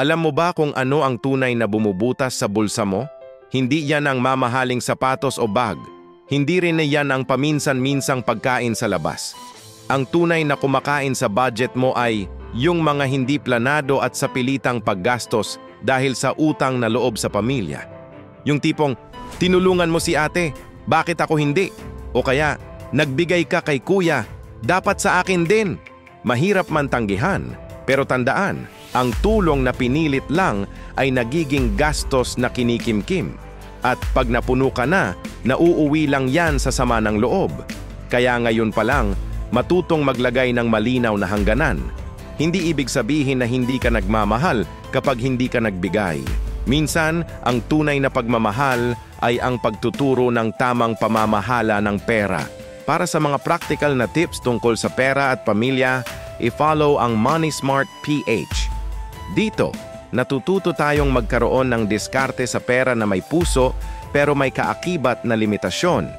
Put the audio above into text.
Alam mo ba kung ano ang tunay na bumubutas sa bulsa mo? Hindi yan ang mamahaling sapatos o bag. Hindi rin yan ang paminsan-minsang pagkain sa labas. Ang tunay na kumakain sa budget mo ay yung mga hindi planado at sa pilitang paggastos dahil sa utang na loob sa pamilya. Yung tipong, tinulungan mo si ate, bakit ako hindi? O kaya, nagbigay ka kay kuya, dapat sa akin din. Mahirap man tanggihan, pero tandaan, ang tulong na pinilit lang ay nagiging gastos na kinikimkim. At pag napuno ka na, nauuwi lang yan sa sama ng loob. Kaya ngayon pa lang, matutong maglagay ng malinaw na hangganan. Hindi ibig sabihin na hindi ka nagmamahal kapag hindi ka nagbigay. Minsan, ang tunay na pagmamahal ay ang pagtuturo ng tamang pamamahala ng pera. Para sa mga practical na tips tungkol sa pera at pamilya, i-follow ang Money Smart PH. Dito, natututo tayong magkaroon ng diskarte sa pera na may puso pero may kaakibat na limitasyon.